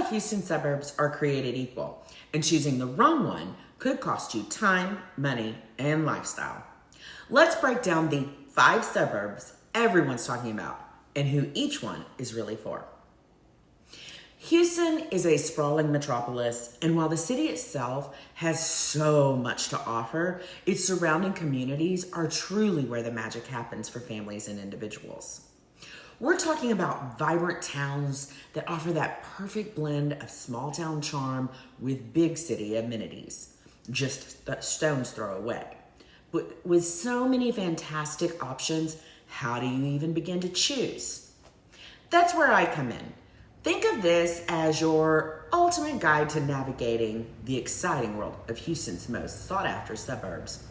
Houston suburbs are created equal, and choosing the wrong one could cost you time, money, and lifestyle. Let's break down the 5 suburbs everyone's talking about and who each one is really for. Houston is a sprawling metropolis, and while the city itself has so much to offer, its surrounding communities are truly where the magic happens for families and individuals. We're talking about vibrant towns that offer that perfect blend of small town charm with big city amenities, just a stone's throw away. But with so many fantastic options, how do you even begin to choose? That's where I come in. Think of this as your ultimate guide to navigating the exciting world of Houston's most sought after suburbs.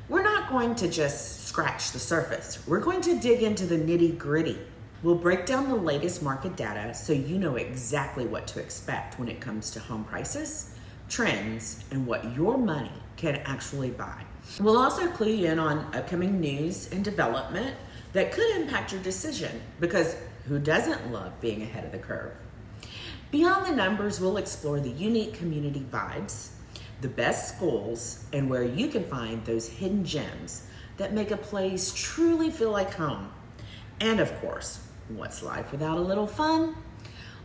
We're not going to just scratch the surface. We're going to dig into the nitty gritty. We'll break down the latest market data so you know exactly what to expect when it comes to home prices, trends, and what your money can actually buy. We'll also clue you in on upcoming news and development that could impact your decision, because who doesn't love being ahead of the curve? Beyond the numbers, we'll explore the unique community vibes, the best schools, and where you can find those hidden gems that make a place truly feel like home. And of course, what's life without a little fun?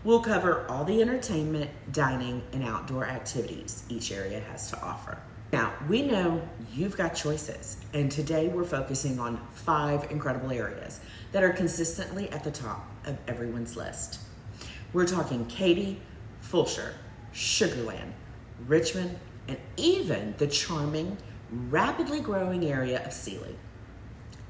We'll cover all the entertainment, dining, and outdoor activities each area has to offer. Now, we know you've got choices, and today we're focusing on 5 incredible areas that are consistently at the top of everyone's list. We're talking Katy, Fulshear, Sugarland, Richmond, and even the charming, rapidly growing area of Sealy.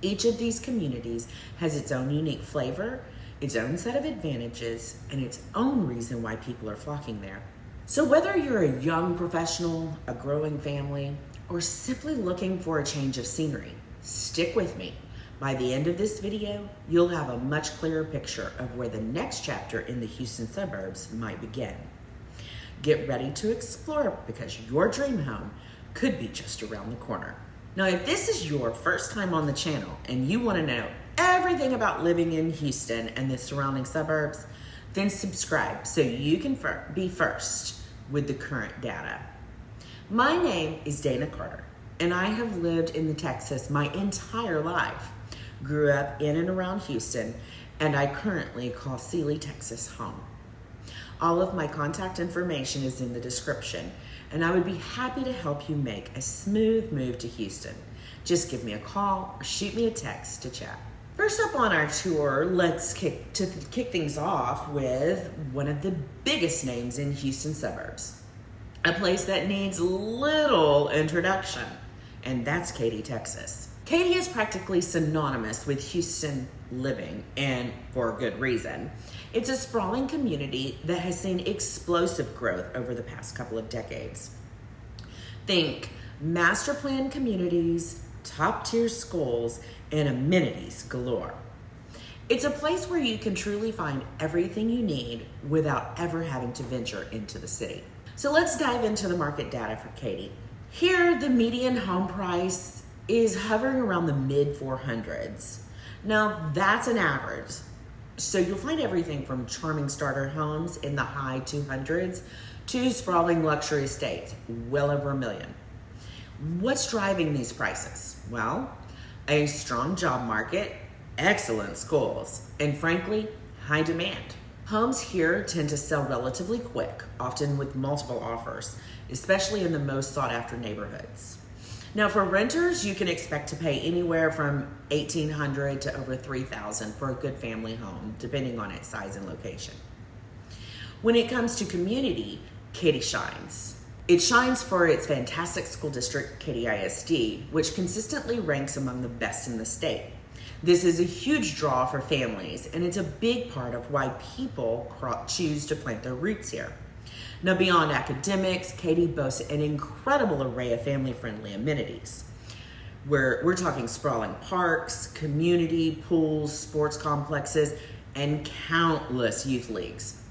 Each of these communities has its own unique flavor, its own set of advantages, and its own reason why people are flocking there. So whether you're a young professional, a growing family, or simply looking for a change of scenery, stick with me. By the end of this video, you'll have a much clearer picture of where the next chapter in the Houston suburbs might begin. Get ready to explore, because your dream home could be just around the corner. Now, if this is your first time on the channel and you want to know everything about living in Houston and the surrounding suburbs, then subscribe so you can be first with the current data. My name is Dana Carter, and I have lived in Texas my entire life. Grew up in and around Houston, and I currently call Sealy, Texas home. All of my contact information is in the description, and I would be happy to help you make a smooth move to Houston. Just give me a call or shoot me a text to chat. First up on our tour, let's kick things off with one of the biggest names in Houston suburbs. A place that needs little introduction, and that's Katy, Texas. Katy is practically synonymous with Houston living, and for good reason. It's a sprawling community that has seen explosive growth over the past couple of decades. Think master plan communities, top tier schools, and amenities galore. It's a place where you can truly find everything you need without ever having to venture into the city. So let's dive into the market data for Katy. Here, the median home price is hovering around the mid 400s. Now, that's an average. So you'll find everything from charming starter homes in the high 200s to sprawling luxury estates well over $1 million. What's driving these prices? Well, a strong job market, excellent schools, and frankly, high demand. Homes here tend to sell relatively quick, often with multiple offers, especially in the most sought after neighborhoods. Now, for renters, you can expect to pay anywhere from $1,800 to over $3,000 for a good family home, depending on its size and location. When it comes to community, Katy shines. It shines for its fantastic school district, Katy ISD, which consistently ranks among the best in the state. This is a huge draw for families, and it's a big part of why people choose to plant their roots here. Now, beyond academics, Katy boasts an incredible array of family-friendly amenities. We're talking sprawling parks, community, pools, sports complexes, and countless youth leagues.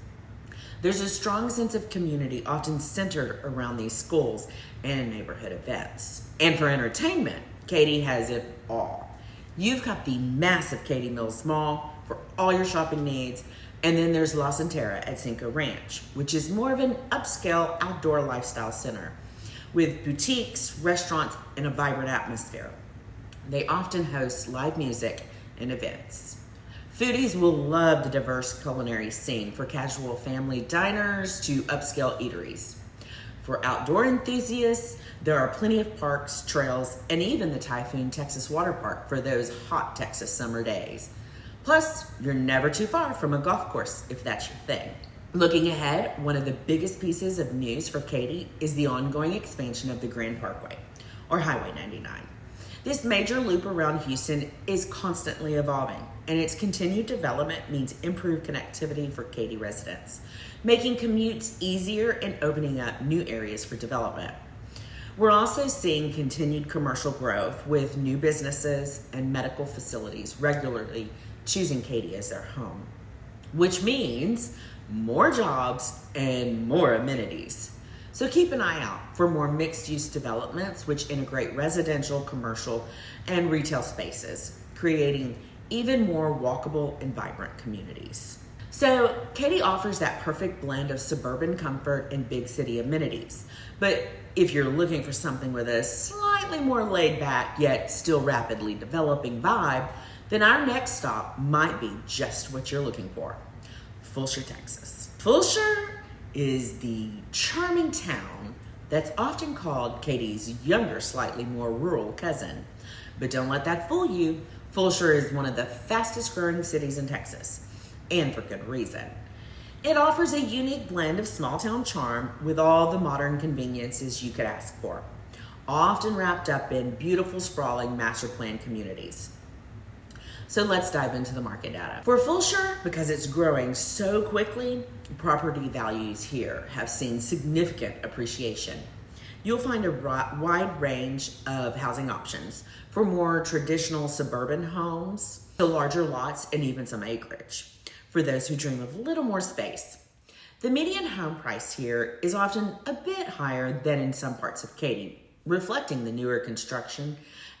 There's a strong sense of community often centered around these schools and neighborhood events. And for entertainment, Katy has it all. You've got the massive Katy Mills Mall for all your shopping needs, And then there's La Centera at Cinco Ranch, which is more of an upscale outdoor lifestyle center with boutiques, restaurants, and a vibrant atmosphere. They often host live music and events. Foodies will love the diverse culinary scene, for casual family diners to upscale eateries. For outdoor enthusiasts, there are plenty of parks, trails, and even the Typhoon Texas Water Park for those hot Texas summer days. Plus, you're never too far from a golf course if that's your thing. Looking ahead, one of the biggest pieces of news for Katy is the ongoing expansion of the Grand Parkway, or Highway 99. This major loop around Houston is constantly evolving, and its continued development means improved connectivity for Katy residents, making commutes easier and opening up new areas for development. We're also seeing continued commercial growth with new businesses and medical facilities regularly choosing Katy as their home, which means more jobs and more amenities. So keep an eye out for more mixed-use developments which integrate residential, commercial, and retail spaces, creating even more walkable and vibrant communities. So Katy offers that perfect blend of suburban comfort and big city amenities. But if you're looking for something with a slightly more laid-back yet still rapidly developing vibe, then our next stop might be just what you're looking for: Fulshear, Texas. Fulshear is the charming town that's often called Katy's younger, slightly more rural cousin. But don't let that fool you. Fulshear is one of the fastest growing cities in Texas, and for good reason. It offers a unique blend of small town charm with all the modern conveniences you could ask for, often wrapped up in beautiful, sprawling master plan communities. So let's dive into the market data. For Fulshear, because it's growing so quickly, property values here have seen significant appreciation. You'll find a wide range of housing options, for more traditional suburban homes to larger lots and even some acreage, for those who dream of a little more space. The median home price here is often a bit higher than in some parts of Katy, reflecting the newer construction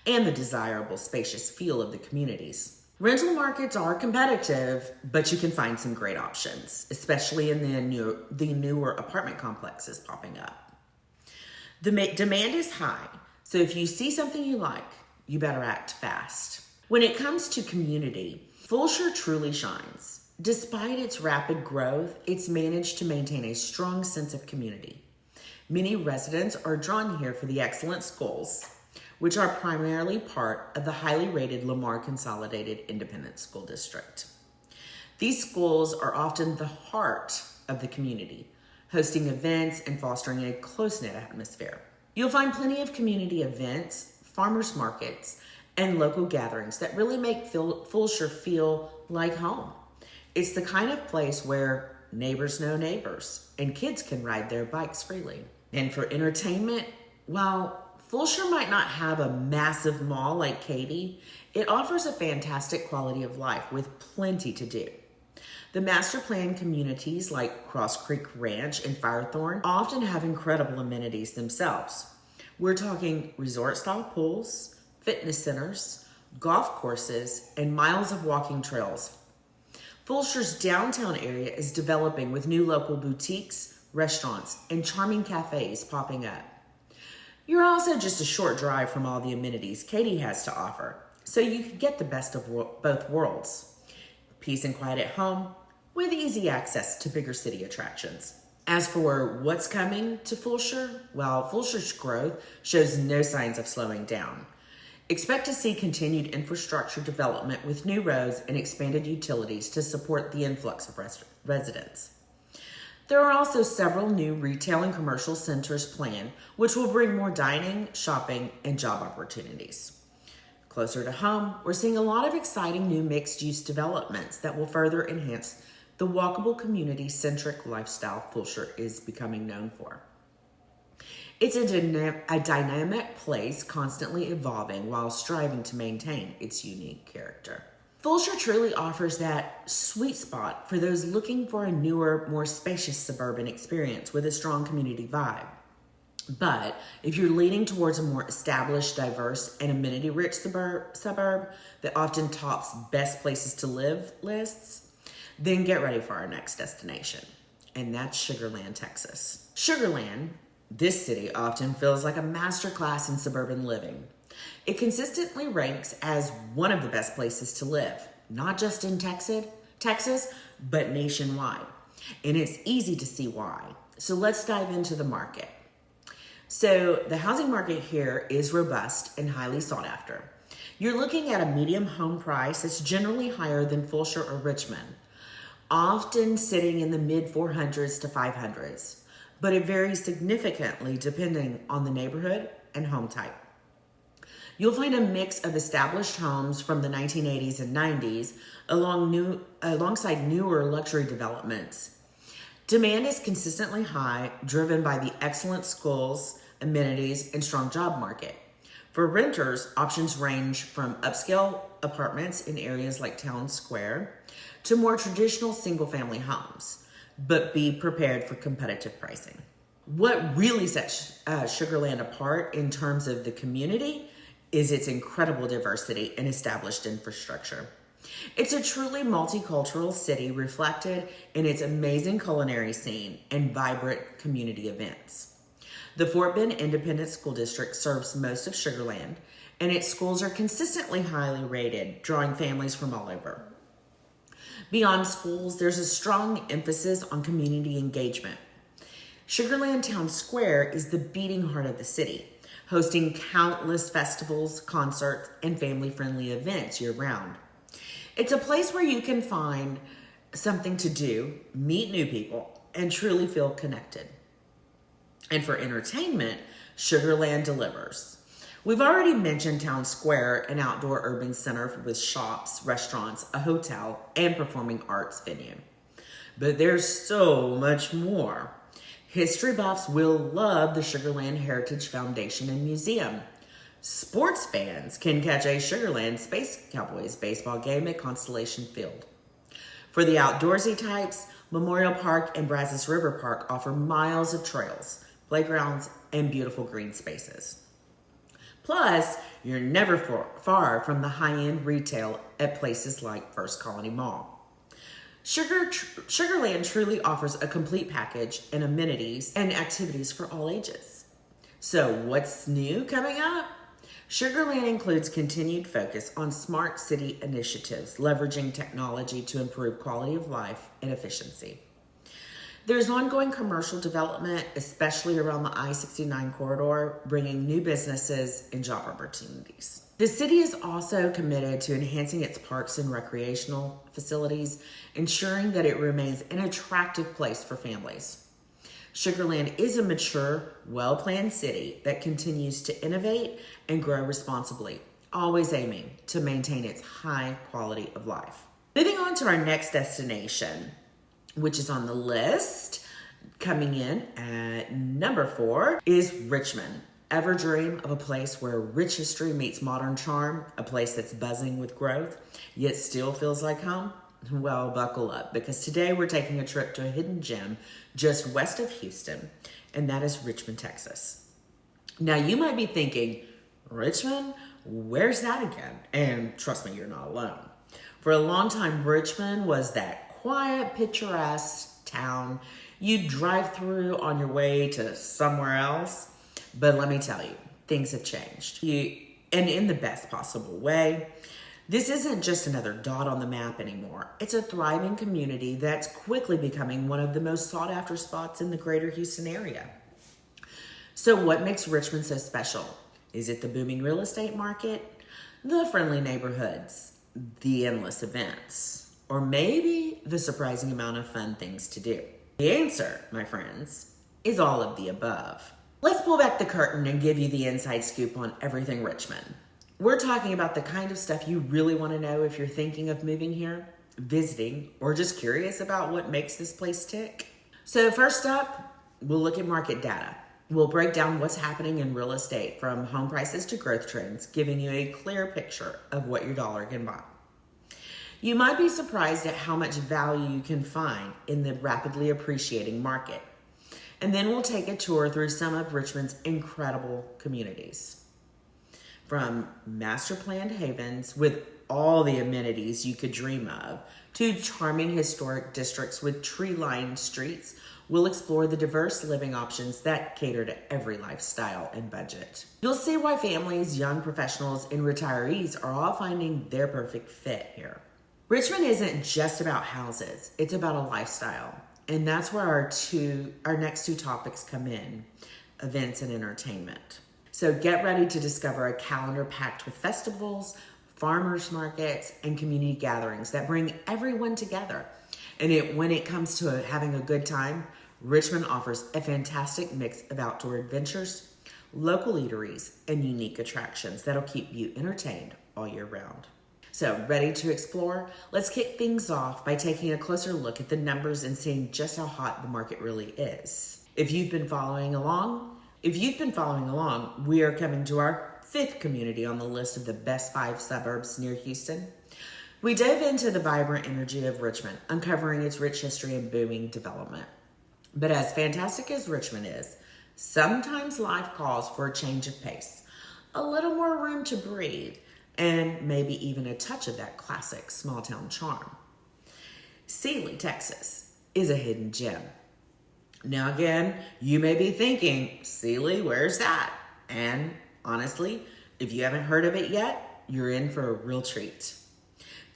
and the desirable spacious feel of the communities. Rental markets are competitive, but you can find some great options, especially in the newer apartment complexes popping up. The demand is high, so if you see something you like, you better act fast. When it comes to community, Fulshear truly shines. Despite its rapid growth, it's managed to maintain a strong sense of community. Many residents are drawn here for the excellent schools, which are primarily part of the highly rated Lamar Consolidated Independent School District. These schools are often the heart of the community, hosting events and fostering a close-knit atmosphere. You'll find plenty of community events, farmers markets, and local gatherings that really make Fulshear feel like home. It's the kind of place where neighbors know neighbors and kids can ride their bikes freely. And for entertainment, while Fulshear might not have a massive mall like Katy, it offers a fantastic quality of life with plenty to do. The master plan communities like Cross Creek Ranch and Firethorn often have incredible amenities themselves. We're talking resort-style pools, fitness centers, golf courses, and miles of walking trails. Fulshear's downtown area is developing with new local boutiques, restaurants, and charming cafes popping up. You're also just a short drive from all the amenities Katy has to offer, so you can get the best of both worlds. Peace and quiet at home, with easy access to bigger city attractions. As for what's coming to Fulshear, well, Fulshear's growth shows no signs of slowing down. Expect to see continued infrastructure development with new roads and expanded utilities to support the influx of residents. There are also several new retail and commercial centers planned, which will bring more dining, shopping, and job opportunities. Closer to home, we're seeing a lot of exciting new mixed-use developments that will further enhance the walkable, community-centric lifestyle Fulshear is becoming known for. It's a dynamic place, constantly evolving while striving to maintain its unique character. Fulshear truly offers that sweet spot for those looking for a newer, more spacious suburban experience with a strong community vibe. But if you're leaning towards a more established, diverse, and amenity-rich suburb that often tops best places to live lists, Then get ready for our next destination, and that's Sugar Land, Texas. Sugar Land, this city often feels like a masterclass in suburban living. It consistently ranks as one of the best places to live, not just in Texas, but nationwide. And it's easy to see why. So let's dive into the market. So the housing market here is robust and highly sought after. You're looking at a medium home price that's generally higher than Fulshear or Richmond, often sitting in the mid 400s to 500s, but it varies significantly depending on the neighborhood and home type. You'll find a mix of established homes from the 1980s and 90s alongside newer luxury developments. Demand is consistently high, driven by the excellent schools, amenities, and strong job market. For renters, options range from upscale apartments in areas like Town Square to more traditional single-family homes, but be prepared for competitive pricing. What really sets Sugar Land apart in terms of the community is its incredible diversity and established infrastructure. It's a truly multicultural city reflected in its amazing culinary scene and vibrant community events. The Fort Bend Independent School District serves most of Sugar Land, and its schools are consistently highly rated, drawing families from all over. Beyond schools, there's a strong emphasis on community engagement. Sugar Land Town Square is the beating heart of the city, hosting countless festivals, concerts, and family-friendly events year-round. It's a place where you can find something to do, meet new people, and truly feel connected. And for entertainment, Sugar Land delivers. We've already mentioned Town Square, an outdoor urban center with shops, restaurants, a hotel, and performing arts venue. But there's so much more. History buffs will love the Sugar Land Heritage Foundation and Museum. Sports fans can catch a Sugar Land Space Cowboys baseball game at Constellation Field. For the outdoorsy types, Memorial Park and Brazos River Park offer miles of trails, playgrounds, and beautiful green spaces. Plus, you're never far from the high-end retail at places like First Colony Mall. Sugar Land truly offers a complete package and amenities and activities for all ages. So what's new coming up? Sugar Land includes continued focus on smart city initiatives, leveraging technology to improve quality of life and efficiency. There's ongoing commercial development, especially around the I-69 corridor, bringing new businesses and job opportunities. The city is also committed to enhancing its parks and recreational facilities, ensuring that it remains an attractive place for families. Sugar Land is a mature, well-planned city that continues to innovate and grow responsibly, always aiming to maintain its high quality of life. Moving on to our next destination, which is on the list, coming in at number 4, is Richmond. Ever dream of a place where rich history meets modern charm, a place that's buzzing with growth, yet still feels like home? Well, buckle up, because today we're taking a trip to a hidden gem just west of Houston, and that is Richmond, Texas. Now, you might be thinking, Richmond? Where's that again? And trust me, you're not alone. For a long time, Richmond was that quiet, picturesque town you'd drive through on your way to somewhere else. But let me tell you, things have changed. And in the best possible way. This isn't just another dot on the map anymore. It's a thriving community that's quickly becoming one of the most sought after spots in the greater Houston area. So what makes Richmond so special? Is it the booming real estate market, the friendly neighborhoods, the endless events, or maybe the surprising amount of fun things to do? The answer, my friends, is all of the above. Let's pull back the curtain and give you the inside scoop on everything Richmond. We're talking about the kind of stuff you really want to know if you're thinking of moving here, visiting, or just curious about what makes this place tick. So first up, we'll look at market data. We'll break down what's happening in real estate from home prices to growth trends, giving you a clear picture of what your dollar can buy. You might be surprised at how much value you can find in the rapidly appreciating market. And then we'll take a tour through some of Richmond's incredible communities. From master planned havens with all the amenities you could dream of, to charming historic districts with tree-lined streets, we'll explore the diverse living options that cater to every lifestyle and budget. You'll see why families, young professionals, and retirees are all finding their perfect fit here. Richmond isn't just about houses, it's about a lifestyle. And that's where our next two topics come in, events and entertainment. So get ready to discover a calendar packed with festivals, farmers markets, and community gatherings that bring everyone together. And when it comes to having a good time, Richmond offers a fantastic mix of outdoor adventures, local eateries, and unique attractions that'll keep you entertained all year round. So, ready to explore? Let's kick things off by taking a closer look at the numbers and seeing just how hot the market really is. If you've been following along, we are coming to our 5th community on the list of the best 5 suburbs near Houston. We dove into the vibrant energy of Richmond, uncovering its rich history and booming development. But as fantastic as Richmond is, sometimes life calls for a change of pace, a little more room to breathe, and maybe even a touch of that classic small town charm. Sealy, Texas is a hidden gem. Now again, you may be thinking, Sealy, where's that? And honestly, if you haven't heard of it yet, you're in for a real treat.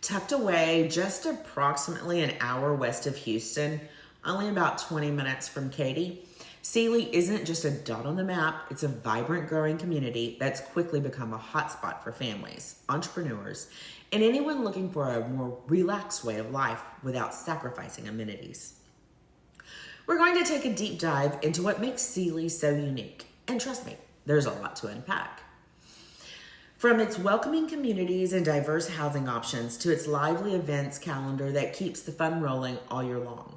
Tucked away just approximately an hour west of Houston, only about 20 minutes from Katy, Sealy isn't just a dot on the map, it's a vibrant, growing community that's quickly become a hotspot for families, entrepreneurs, and anyone looking for a more relaxed way of life without sacrificing amenities. We're going to take a deep dive into what makes Sealy so unique, and trust me, there's a lot to unpack. From its welcoming communities and diverse housing options to its lively events calendar that keeps the fun rolling all year long.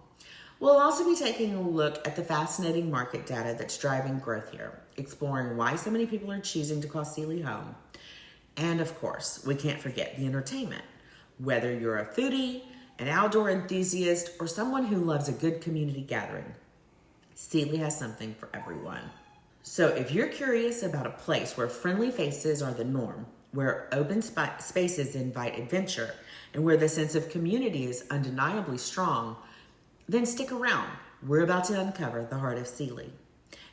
We'll also be taking a look at the fascinating market data that's driving growth here, exploring why so many people are choosing to call Sealy home. And of course, we can't forget the entertainment. Whether you're a foodie, an outdoor enthusiast, or someone who loves a good community gathering, Sealy has something for everyone. So if you're curious about a place where friendly faces are the norm, where open spaces invite adventure, and where the sense of community is undeniably strong, then stick around. We're about to uncover the heart of Sealy.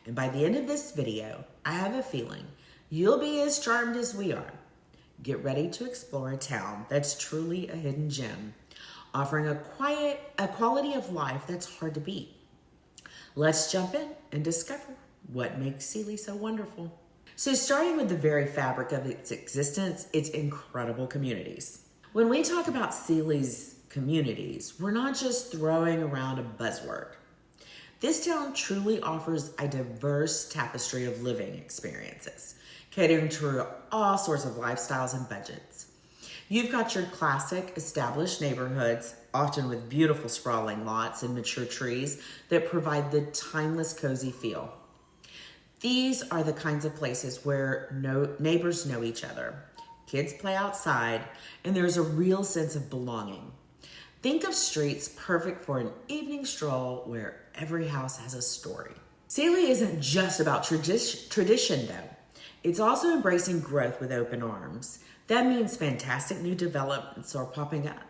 And by the end of this video, I have a feeling you'll be as charmed as we are. Get ready to explore a town that's truly a hidden gem, offering a quality of life that's hard to beat. Let's jump in and discover what makes Sealy so wonderful. So starting with the very fabric of its existence, its incredible communities. When we talk about Sealy's communities, we're not just throwing around a buzzword. This town truly offers a diverse tapestry of living experiences, catering to all sorts of lifestyles and budgets. You've got your classic established neighborhoods, often with beautiful sprawling lots and mature trees that provide the timeless cozy feel. These are the kinds of places where neighbors know each other, kids play outside, and there's a real sense of belonging. Think of streets perfect for an evening stroll where every house has a story. Sealy isn't just about tradition though. It's also embracing growth with open arms. That means fantastic new developments are popping up,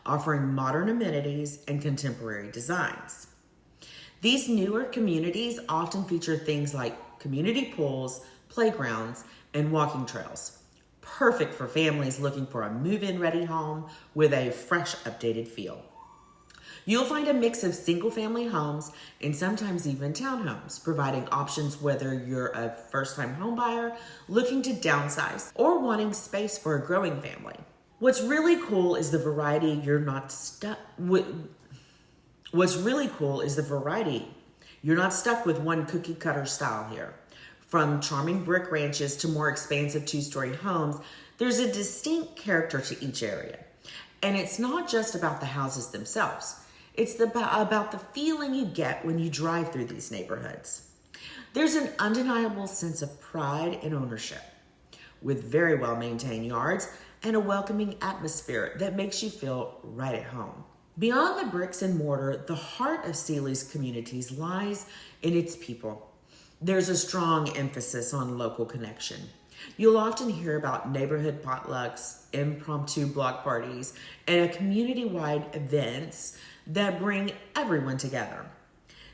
offering modern amenities and contemporary designs. These newer communities often feature things like community pools, playgrounds, and walking trails. Perfect for families looking for a move-in ready home with a fresh, updated feel. You'll find a mix of single-family homes and sometimes even townhomes, providing options whether you're a first-time homebuyer looking to downsize or wanting space for a growing family. What's really cool is the variety. You're not stuck with one cookie-cutter style here. From charming brick ranches to more expansive two-story homes, there's a distinct character to each area. And it's not just about the houses themselves. It's about the feeling you get when you drive through these neighborhoods. There's an undeniable sense of pride and ownership, with very well-maintained yards and a welcoming atmosphere that makes you feel right at home. Beyond the bricks and mortar, the heart of Sealy's communities lies in its people. There's a strong emphasis on local connection. You'll often hear about neighborhood potlucks, impromptu block parties, and community-wide events that bring everyone together.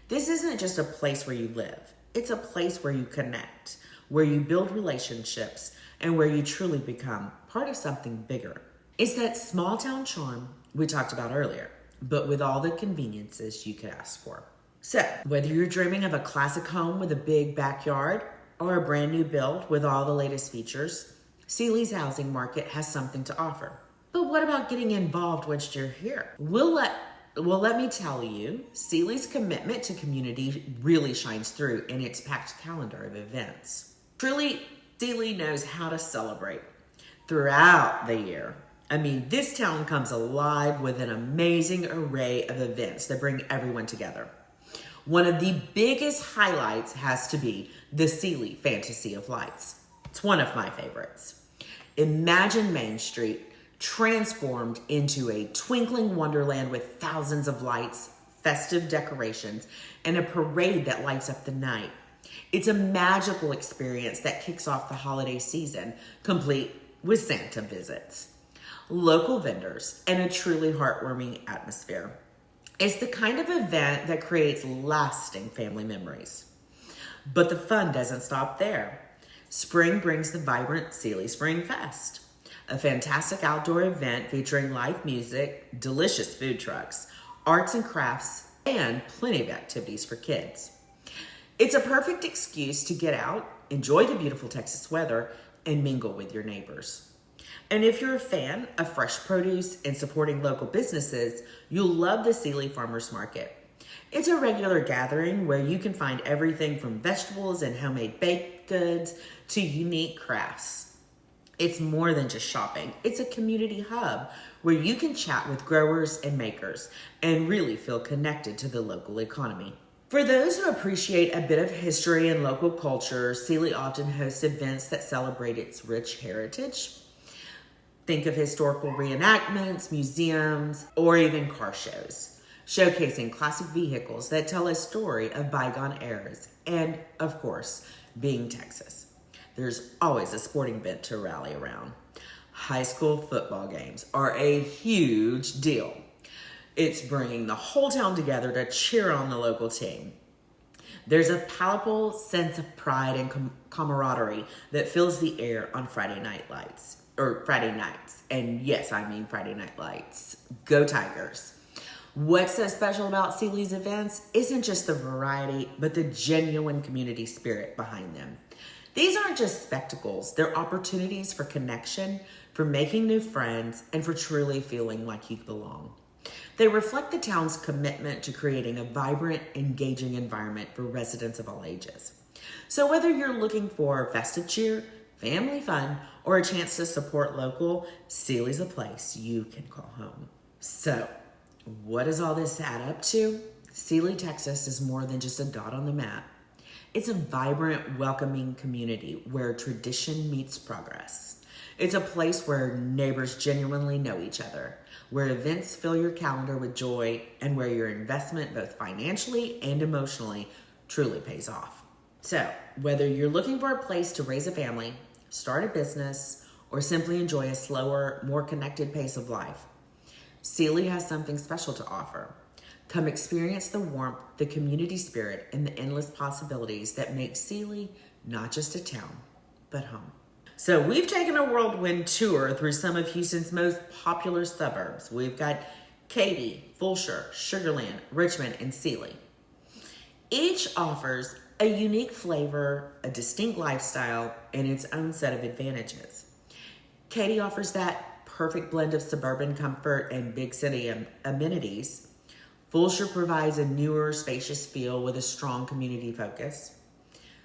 This isn't just a place where you live. It's a place where you connect, where you build relationships, and where you truly become part of something bigger. It's that small town charm we talked about earlier, but with all the conveniences you could ask for. So, whether you're dreaming of a classic home with a big backyard or a brand new build with all the latest features, Sealy's housing market has something to offer. But what about getting involved once you're here? Let me tell you, Sealy's commitment to community really shines through in its packed calendar of events. Truly, Sealy knows how to celebrate throughout the year. I mean, this town comes alive with an amazing array of events that bring everyone together. One of the biggest highlights has to be the Sealy Fantasy of Lights. It's one of my favorites. Imagine Main Street transformed into a twinkling wonderland with thousands of lights, festive decorations, and a parade that lights up the night. It's a magical experience that kicks off the holiday season, complete with Santa visits, local vendors, and a truly heartwarming atmosphere. It's the kind of event that creates lasting family memories. But the fun doesn't stop there. Spring brings the vibrant Sealy Spring Fest, a fantastic outdoor event featuring live music, delicious food trucks, arts and crafts, and plenty of activities for kids. It's a perfect excuse to get out, enjoy the beautiful Texas weather, and mingle with your neighbors. And if you're a fan of fresh produce and supporting local businesses, you'll love the Sealy Farmers Market. It's a regular gathering where you can find everything from vegetables and homemade baked goods to unique crafts. It's more than just shopping. It's a community hub where you can chat with growers and makers and really feel connected to the local economy. For those who appreciate a bit of history and local culture, Sealy often hosts events that celebrate its rich heritage. Think of historical reenactments, museums, or even car shows, showcasing classic vehicles that tell a story of bygone eras. And, of course, being Texas, there's always a sporting event to rally around. High school football games are a huge deal. It's bringing the whole town together to cheer on the local team. There's a palpable sense of pride and camaraderie that fills the air on Friday nights. And yes, I mean Friday Night Lights. Go Tigers. What's so special about Sealy's events isn't just the variety, but the genuine community spirit behind them. These aren't just spectacles. They're opportunities for connection, for making new friends, and for truly feeling like you belong. They reflect the town's commitment to creating a vibrant, engaging environment for residents of all ages. So whether you're looking for festive cheer, family fun, or a chance to support local, Sealy's a place you can call home. So, what does all this add up to? Sealy, Texas is more than just a dot on the map. It's a vibrant, welcoming community where tradition meets progress. It's a place where neighbors genuinely know each other, where events fill your calendar with joy, and where your investment, both financially and emotionally, truly pays off. So, whether you're looking for a place to raise a family, start a business, or simply enjoy a slower, more connected pace of life, Sealy has something special to offer. Come experience the warmth, the community spirit, and the endless possibilities that make Sealy not just a town, but home. So we've taken a whirlwind tour through some of Houston's most popular suburbs. We've got Katy, Fulshear, Sugar Land, Richmond, and Sealy. Each offers a unique flavor, a distinct lifestyle, and its own set of advantages. Katy offers that perfect blend of suburban comfort and big city amenities. Fulshear provides a newer, spacious feel with a strong community focus.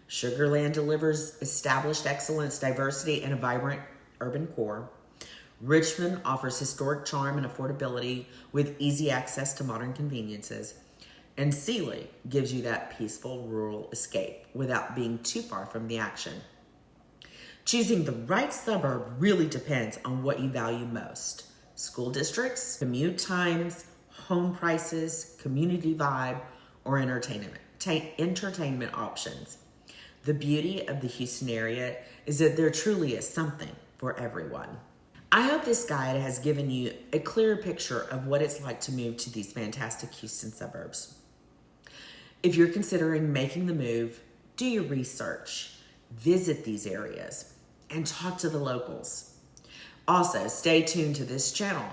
Sugar Land delivers established excellence, diversity, and a vibrant urban core. Richmond offers historic charm and affordability with easy access to modern conveniences. And Sealy gives you that peaceful rural escape without being too far from the action. Choosing the right suburb really depends on what you value most. School districts, commute times, home prices, community vibe, or entertainment options. The beauty of the Houston area is that there truly is something for everyone. I hope this guide has given you a clearer picture of what it's like to move to these fantastic Houston suburbs. If you're considering making the move, do your research, visit these areas, and talk to the locals. Also, stay tuned to this channel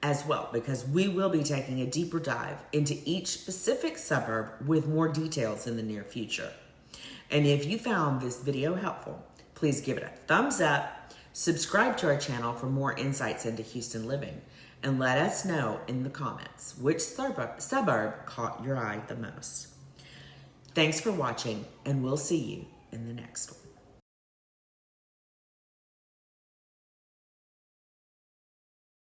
as well, because we will be taking a deeper dive into each specific suburb with more details in the near future. And if you found this video helpful, please give it a thumbs up, subscribe to our channel for more insights into Houston living, and let us know in the comments which suburb caught your eye the most. Thanks for watching, and we'll see you in the next one.